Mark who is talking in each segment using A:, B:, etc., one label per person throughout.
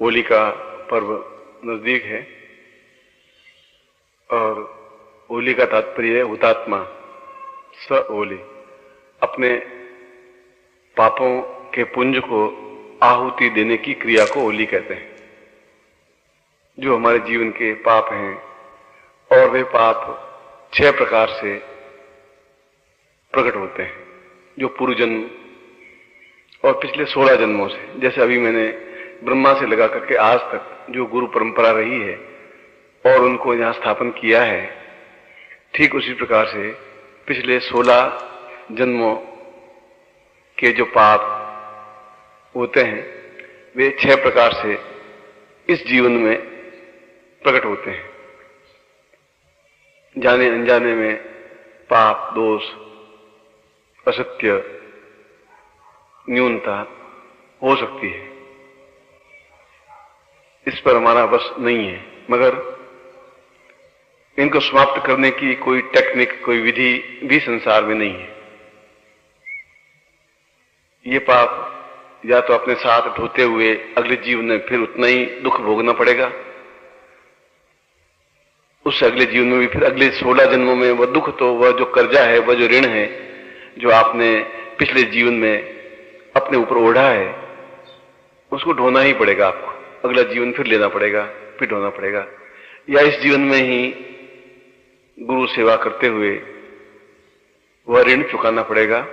A: होली का पर्व नजदीक है और होली का तात्पर्य है हुतात्मा स होली। अपने पापों के पुंज को आहुति देने की क्रिया को होली कहते हैं। जो हमारे जीवन के पाप हैं और वे पाप 6 प्रकार से प्रकट होते हैं, जो पूर्व जन्म और पिछले 16 जन्मों से, जैसे अभी मैंने ब्रह्मा से लगा करके आज तक जो गुरु परंपरा रही है और उनको यहां स्थापन किया है, ठीक उसी प्रकार से पिछले 16 जन्मों के जो पाप होते हैं वे 6 प्रकार से इस जीवन में प्रकट होते हैं। जाने अनजाने में पाप, दोष, असत्य, न्यूनता हो सकती है, इस पर हमारा बस नहीं है, मगर इनको समाप्त करने की कोई टेक्निक, कोई विधि भी संसार में नहीं है। ये पाप या तो अपने साथ ढोते हुए अगले जीवन में फिर उतना ही दुख भोगना पड़ेगा, उससे अगले जीवन में भी फिर अगले 16 जन्मों में वह दुख, तो वह जो कर्जा है, वह जो ऋण है जो आपने पिछले जीवन में अपने ऊपर ओढ़ा है, उसको ढोना ही पड़ेगा आपको। अगला जीवन फिर लेना पड़ेगा, फिर ढोना पड़ेगा, या इस जीवन में ही गुरु सेवा करते हुए वह ऋण चुकाना पड़ेगा।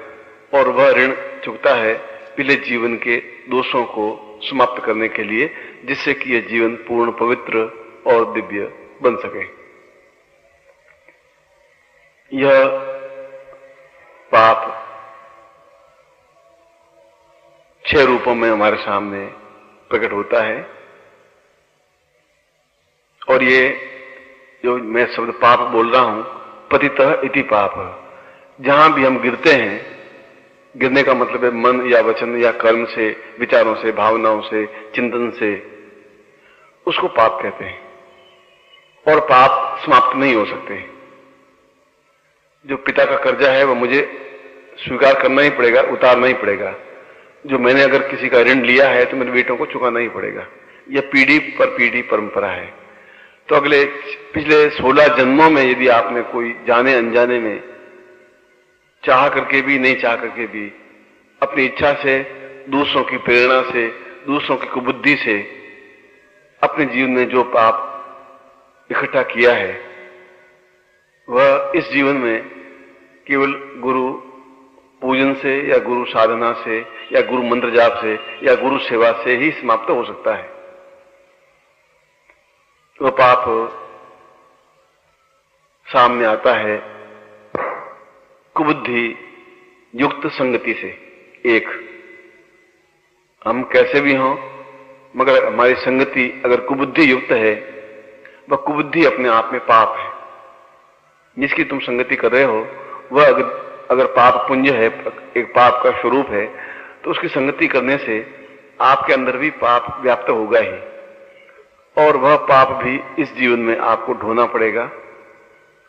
A: और वह ऋण चुकता है पिछले जीवन के दोषों को समाप्त करने के लिए, जिससे कि यह जीवन पूर्ण, पवित्र और दिव्य बन सके। यह पाप 6 रूपों में हमारे सामने प्रकट होता है। और ये जो मैं शब्द पाप बोल रहा हूं, पतितः इति पाप, जहां भी हम गिरते हैं, गिरने का मतलब है मन या वचन या कर्म से, विचारों से, भावनाओं से, चिंतन से, उसको पाप कहते हैं। और पाप समाप्त नहीं हो सकते। जो पिता का कर्जा है वह मुझे स्वीकार करना ही पड़ेगा, उतारना ही पड़ेगा। जो मैंने अगर किसी का ऋण लिया है तो मेरे बेटों को चुकाना ही पड़ेगा। यह पीढ़ी पर पीढ़ी परंपरा है। तो अगले पिछले 16 जन्मों में यदि आपने कोई जाने अनजाने में, चाह करके भी, नहीं चाह करके भी, अपनी इच्छा से, दूसरों की प्रेरणा से, दूसरों की कुबुद्धि से अपने जीवन में जो पाप इकट्ठा किया है, वह इस जीवन में केवल गुरु पूजन से या गुरु साधना से या गुरु मंत्र जाप से या गुरु सेवा से ही समाप्त हो सकता है। वह पाप सामने आता है कुबुद्धि युक्त संगति से। एक, हम कैसे भी हों, मगर हमारी संगति अगर कुबुद्धि युक्त है, वह कुबुद्धि अपने आप में पाप है। जिसकी तुम संगति कर रहे हो वह अगर पाप पुंज है, एक पाप का स्वरूप है, तो उसकी संगति करने से आपके अंदर भी पाप व्याप्त होगा ही, और वह पाप भी इस जीवन में आपको ढोना पड़ेगा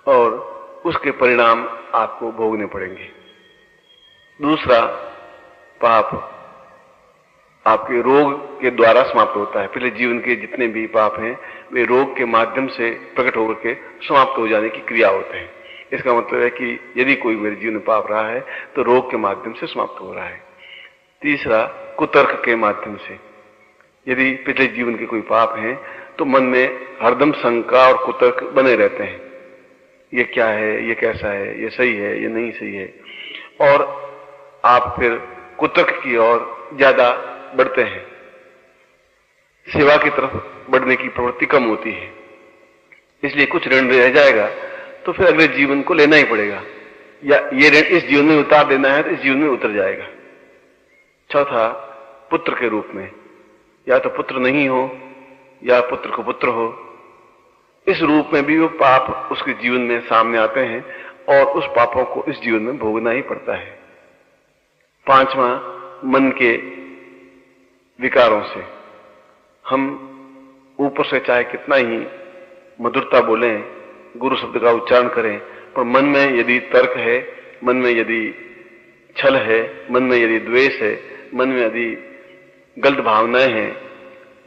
A: और उसके परिणाम आपको भोगने पड़ेंगे। दूसरा, पाप आपके रोग के द्वारा समाप्त होता है। पिछले जीवन के जितने भी पाप हैं वे रोग के माध्यम से प्रकट होकर के समाप्त हो जाने की क्रिया होते हैं। इसका मतलब है कि यदि कोई मेरे जीवन में पाप रहा है तो रोग के माध्यम से समाप्त हो रहा है। तीसरा, कुतर्क के माध्यम से। यदि पिछले जीवन के कोई पाप हैं तो मन में हरदम शंका और कुतर्क बने रहते हैं। ये क्या है, ये कैसा है, ये सही है, ये नहीं सही है, और आप फिर कुतर्क की ओर ज्यादा बढ़ते हैं। सेवा की तरफ बढ़ने की प्रवृत्ति कम होती है। इसलिए कुछ ऋण रह जाएगा तो फिर अगले जीवन को लेना ही पड़ेगा, या ये ऋण इस जीवन में उतार देना है तो इस जीवन में उतर जाएगा। चौथा, पुत्र के रूप में, या तो पुत्र नहीं हो या पुत्र को पुत्र हो, इस रूप में भी वो पाप उसके जीवन में सामने आते हैं और उस पापों को इस जीवन में भोगना ही पड़ता है। पांचवा, मन के विकारों से। हम ऊपर से चाहे कितना ही मधुरता बोलें, गुरु शब्द का उच्चारण करें, पर मन में यदि तर्क है, मन में यदि छल है, मन में यदि द्वेष है, मन में यदि गलत भावनाएं हैं,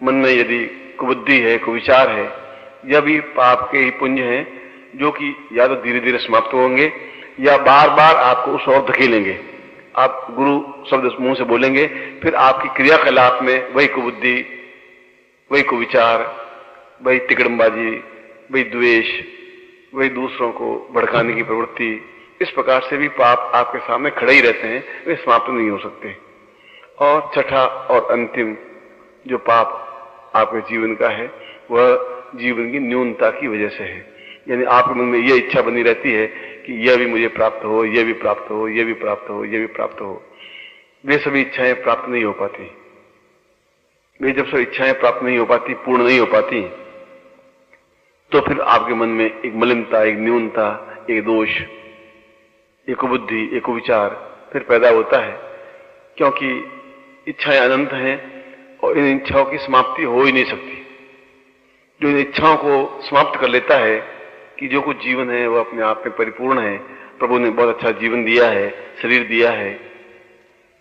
A: मन में यदि कुबुद्धि है, कुविचार है, यह भी पाप के ही पुंज हैं, जो कि या तो धीरे धीरे समाप्त होंगे या बार बार आपको उस ओर धकेलेंगे। आप गुरु शब्द मुंह से बोलेंगे, फिर आपकी क्रियाकलाप में वही कुबुद्धि, वही कुविचार, वही तिकड़मबाजी, वही द्वेष, वही दूसरों को भड़काने की प्रवृत्ति, इस प्रकार से भी पाप आपके सामने खड़े ही रहते हैं, वे समाप्त नहीं हो सकते। और छठा और अंतिम जो पाप आपके जीवन का है, वह जीवन की न्यूनता की वजह से है। यानी आपके मन में यह इच्छा बनी रहती है कि यह भी मुझे प्राप्त हो, यह भी प्राप्त हो, यह भी प्राप्त हो, यह भी प्राप्त हो। वे सभी इच्छाएं प्राप्त नहीं हो पाती। वे जब सब इच्छाएं प्राप्त नहीं हो पाती, पूर्ण नहीं हो पाती, तो फिर आपके मन में एक मलिनता, एक न्यूनता, एक दोष, एक कुबुद्धि, एक कुविचार फिर पैदा होता है। क्योंकि इच्छाएं अनंत हैं और इन इच्छाओं की समाप्ति हो ही नहीं सकती। जो इन इच्छाओं को समाप्त कर लेता है कि जो कुछ जीवन है वह अपने आप में परिपूर्ण है, प्रभु ने बहुत अच्छा जीवन दिया है, शरीर दिया है,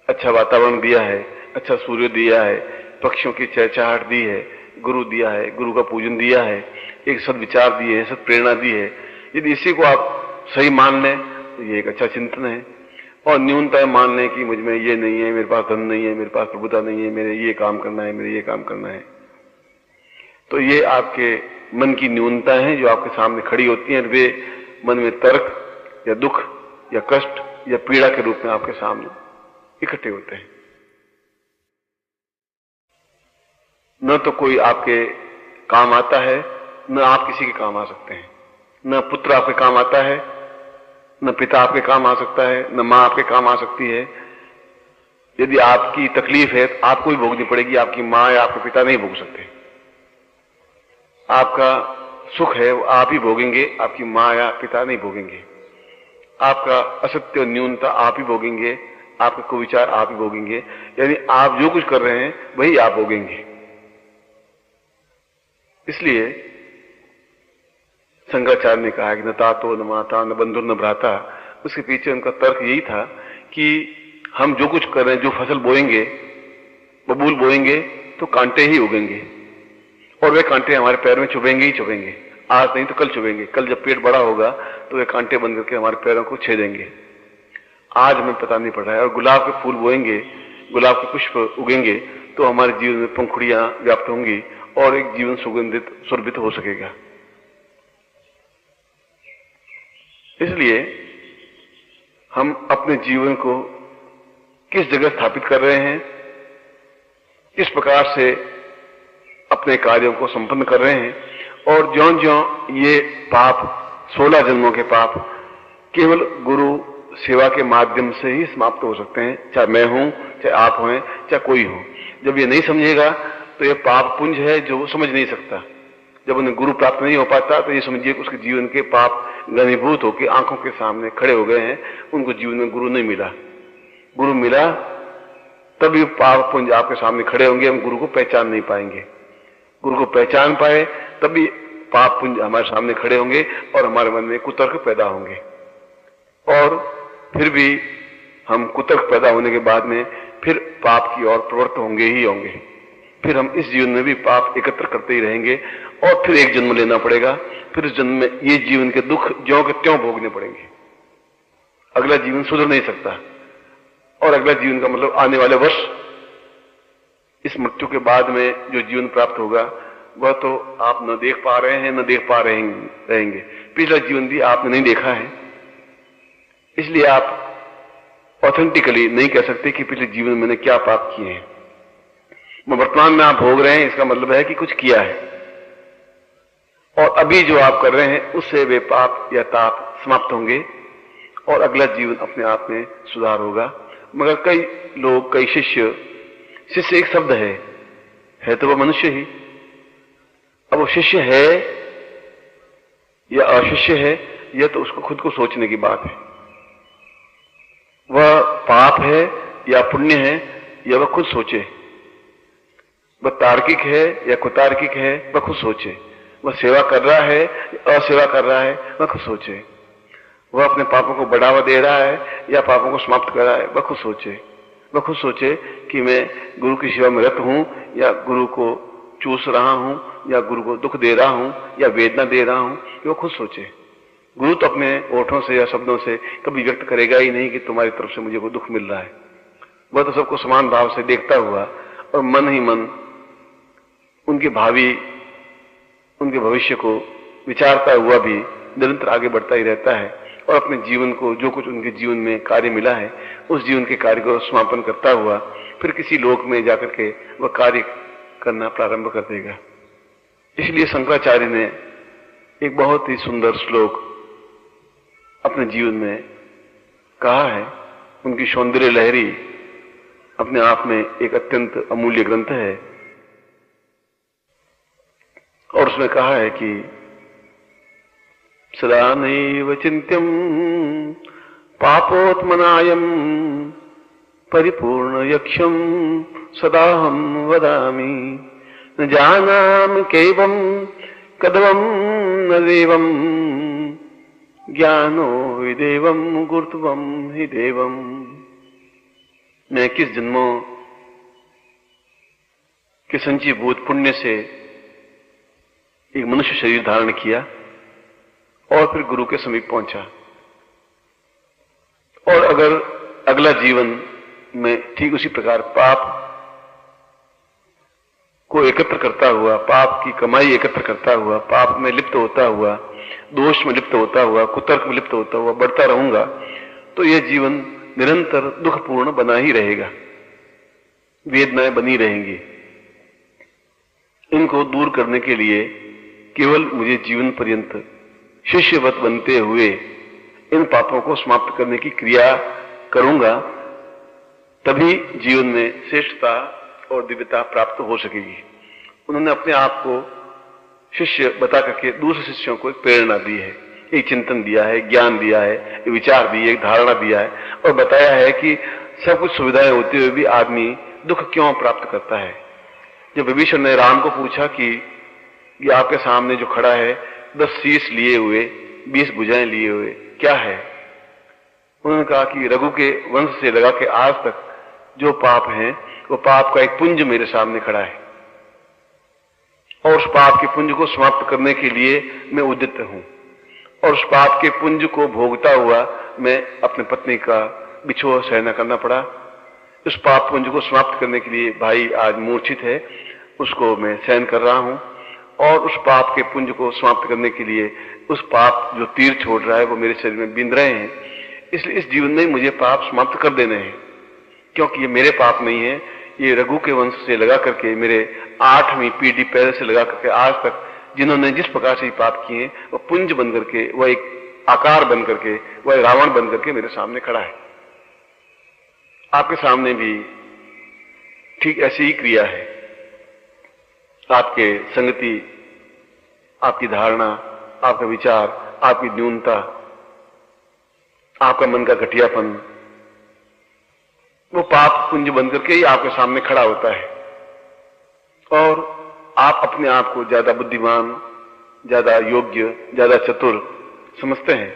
A: अच्छा वातावरण दिया है, अच्छा सूर्य दिया है, पक्षियों की चहचहाहट दी है, गुरु दिया है, गुरु का पूजन दिया है, एक सद्विचार दिए है, सत्प्रेरणा दी है। यदि इसी को आप सही मान लें तो ये एक अच्छा चिंतन है। और न्यूनता मान लें कि मुझ में ये नहीं है, मेरे पास धन नहीं है, मेरे पास प्रभुता नहीं है, मेरे ये काम करना है, मेरे ये काम करना है, तो ये आपके मन की न्यूनता है जो आपके सामने खड़ी होती हैं। वे मन में तर्क या दुख या कष्ट या पीड़ा के रूप में आपके सामने इकट्ठे होते हैं। न तो कोई आपके काम आता है, न आप किसी के काम आ सकते हैं। न पुत्र आपके काम आता है, न पिता आपके काम आ सकता है, न मां आपके काम आ सकती है। यदि आपकी तकलीफ है तो आपको ही भोगनी पड़ेगी, आपकी मां या आपके पिता नहीं भोग सकते। आपका सुख है वो आप ही भोगेंगे, आपकी मां या पिता नहीं भोगेंगे। आपका असत्य और न्यूनता आप ही भोगेंगे, आपके कुविचार आप ही भोगेंगे। यानी आप जो कुछ कर रहे हैं वही आप भोगेंगे। इसलिए शंकराचार्य ने कहा कि न तातो न माता न बंधु न भ्राता। उसके पीछे उनका तर्क यही था कि हम जो कुछ कर रहे हैं, जो फसल बोएंगे, बबूल बोएंगे तो कांटे ही उगेंगे और वे कांटे हमारे पैर में चुभेंगे ही चुभेंगे। आज नहीं तो कल चुभेंगे। कल जब पेट बड़ा होगा तो वे कांटे बन करके हमारे पैरों को छेदेंगे। आज हमें पता नहीं पड़ रहा है। और गुलाब के फूल बोएंगे, गुलाब के पुष्प उगेंगे तो हमारे जीवन में पंखुड़ियां व्याप्त होंगी और एक जीवन सुगंधित सुरभित हो सकेगा। इसलिए हम अपने जीवन को किस जगह स्थापित कर रहे हैं, किस प्रकार से अपने कार्यों को संपन्न कर रहे हैं, और ज्यों-ज्यों ये पाप 16 जन्मों के पाप केवल गुरु सेवा के माध्यम से ही समाप्त हो सकते हैं। चाहे मैं हूं, चाहे आप हों, चाहे कोई हो। जब ये नहीं समझेगा तो ये पाप पुंज है जो वो समझ नहीं सकता। जब उन्हें गुरु प्राप्त नहीं हो पाता तो ये समझिए कि उसके जीवन के पाप घनीभूत होकर आंखों के सामने खड़े हो गए हैं। उनको जीवन में गुरु नहीं मिला। गुरु मिला तभी पाप पुंज आपके सामने खड़े होंगे। हम गुरु को पहचान नहीं पाएंगे। गुरु को पहचान पाए तभी पाप पुंज हमारे सामने खड़े होंगे और हमारे मन में कुतर्क पैदा होंगे। और फिर भी हम कुतर्क पैदा होने के बाद में फिर पाप की ओर प्रवृत्त होंगे ही होंगे। फिर हम इस जीवन में भी पाप एकत्र करते ही रहेंगे और फिर एक जन्म लेना पड़ेगा। फिर इस जन्म में ये जीवन के दुख ज्यों के त्यों भोगने पड़ेंगे। अगला जीवन सुधर नहीं सकता। और अगला जीवन का मतलब आने वाले वर्ष, इस मृत्यु के बाद में जो जीवन प्राप्त होगा वह तो आप न देख पा रहे हैं, न देख पा रहेंगे। पिछला जीवन भी आपने नहीं देखा है। इसलिए आप ऑथेंटिकली नहीं कह सकते कि पिछले जीवन में मैंने क्या पाप किए हैं। वर्तमान में आप भोग रहे हैं, इसका मतलब है कि कुछ किया है। और अभी जो आप कर रहे हैं उससे वे पाप या ताप समाप्त होंगे और अगला जीवन अपने आप में सुधार होगा। मगर कई लोग, कई शिष्य एक शब्द है तो वह मनुष्य ही। अब वो शिष्य है या अशिष्य है, यह तो उसको खुद को सोचने की बात है। वह पाप है या पुण्य है या वह खुद सोचे। वह तार्किक है या कुतार्किक है, वह खुद सोचे। वह सेवा कर रहा है या असेवा कर रहा है, वह खुद सोचे। वह अपने पापों को बढ़ावा दे रहा है या पापों को समाप्त कर रहा है, वह खुद सोचे। वह खुद सोचे कि मैं गुरु की सेवा में रत हूं या गुरु को चूस रहा हूं या गुरु को दुख दे रहा हूं या वेदना दे रहा हूं, वो खुद सोचे। गुरु तो अपने ओठों से या शब्दों से कभी व्यक्त करेगा ही नहीं कि तुम्हारी तरफ से मुझे कोई दुख मिल रहा है। वह तो सबको समान भाव से देखता हुआ और मन ही मन उनके उनके भविष्य को विचारता हुआ भी निरंतर आगे बढ़ता ही रहता है और अपने जीवन को, जो कुछ उनके जीवन में कार्य मिला है, उस जीवन के कार्य को समापन करता हुआ फिर किसी लोक में जाकर के वह कार्य करना प्रारंभ कर देगा। इसलिए शंकराचार्य ने एक बहुत ही सुंदर श्लोक अपने जीवन में कहा है। उनकी सौंदर्य लहरी अपने आप में एक अत्यंत अमूल्य ग्रंथ है और उसमें कहा है कि सदा नैव चिन्त्यं पापोत्मनायं परिपूर्ण यक्षं सदाहं वदामि न जानामि कैवं कदवं न देवं ज्ञानो हि देवं गुरुत्वं हि देवं। मैं किस जन्मों के संचयभूत पुण्य से एक मनुष्य शरीर धारण किया और फिर गुरु के समीप पहुंचा, और अगर अगला जीवन में ठीक उसी प्रकार पाप को एकत्र करता हुआ, पाप की कमाई एकत्र करता हुआ, पाप में लिप्त होता हुआ, दोष में लिप्त होता हुआ, कुतर्क में लिप्त होता हुआ बढ़ता रहूंगा तो यह जीवन निरंतर दुखपूर्ण बना ही रहेगा, वेदनाएं बनी रहेंगी। इनको दूर करने के लिए केवल मुझे जीवन पर्यंत शिष्यवत बनते हुए इन पापों को समाप्त करने की क्रिया करूंगा, तभी जीवन में श्रेष्ठता और दिव्यता प्राप्त हो सकेगी। उन्होंने अपने आप को शिष्य बता करके दूसरे शिष्यों को एक प्रेरणा दी है, एक चिंतन दिया है, ज्ञान दिया है, एक विचार दी है, एक धारणा दिया है और बताया है कि सब कुछ सुविधाएं होते हुए भी आदमी दुख क्यों प्राप्त करता है। जब विभीषण ने राम को पूछा कि ये आपके सामने जो खड़ा है 10 शीश लिए हुए, 20 भुजाएं लिए हुए, क्या है? उन्होंने कहा कि रघु के वंश से लगा के आज तक जो पाप हैं वो पाप का एक पुंज मेरे सामने खड़ा है और उस पाप के पुंज को समाप्त करने के लिए मैं उद्यत हूं और उस पाप के पुंज को भोगता हुआ मैं अपने पत्नी का बिछोह सहना करना पड़ा। उस पाप पुंज को समाप्त करने के लिए भाई आज मूर्छित है, उसको मैं सहन कर रहा हूं और उस पाप के पुंज को समाप्त करने के लिए उस पाप जो तीर छोड़ रहा है वो मेरे शरीर में बिंद रहे हैं। इसलिए इस जीवन में मुझे पाप समाप्त कर देने हैं, क्योंकि ये मेरे पाप नहीं है, ये रघु के वंश से लगा करके मेरे 8वीं पीढ़ी पहले से लगा करके आज तक जिन्होंने जिस प्रकार से पाप किए वो पुंज बन करके, वह एक आकार बन करके, वह रावण बन करके मेरे सामने खड़ा है। आपके सामने भी ठीक ऐसी ही क्रिया है। आपके संगति, आपकी धारणा, आपका विचार, आपकी न्यूनता, आपका मन का घटियापन, वो पाप पुंज बन करके ही आपके सामने खड़ा होता है और आप अपने आप को ज्यादा बुद्धिमान, ज्यादा योग्य, ज्यादा चतुर समझते हैं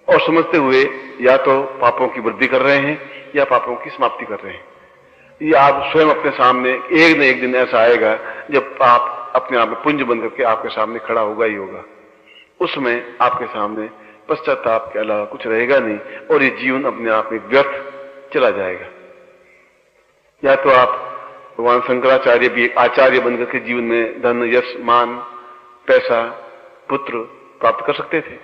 A: और समझते हुए या तो पापों की वृद्धि कर रहे हैं या पापों की समाप्ति कर रहे हैं। ये आप स्वयं अपने सामने एक न एक दिन ऐसा आएगा जब पाप अपने आप में पुंज बन करके आपके सामने खड़ा होगा ही होगा। उस समय आपके सामने पश्चाताप के अलावा कुछ रहेगा नहीं और ये जीवन अपने आप में व्यर्थ चला जाएगा। या तो आप भगवान शंकराचार्य भी एक आचार्य बनकर के जीवन में धन, यश, मान, पैसा, पुत्र प्राप्त कर सकते थे।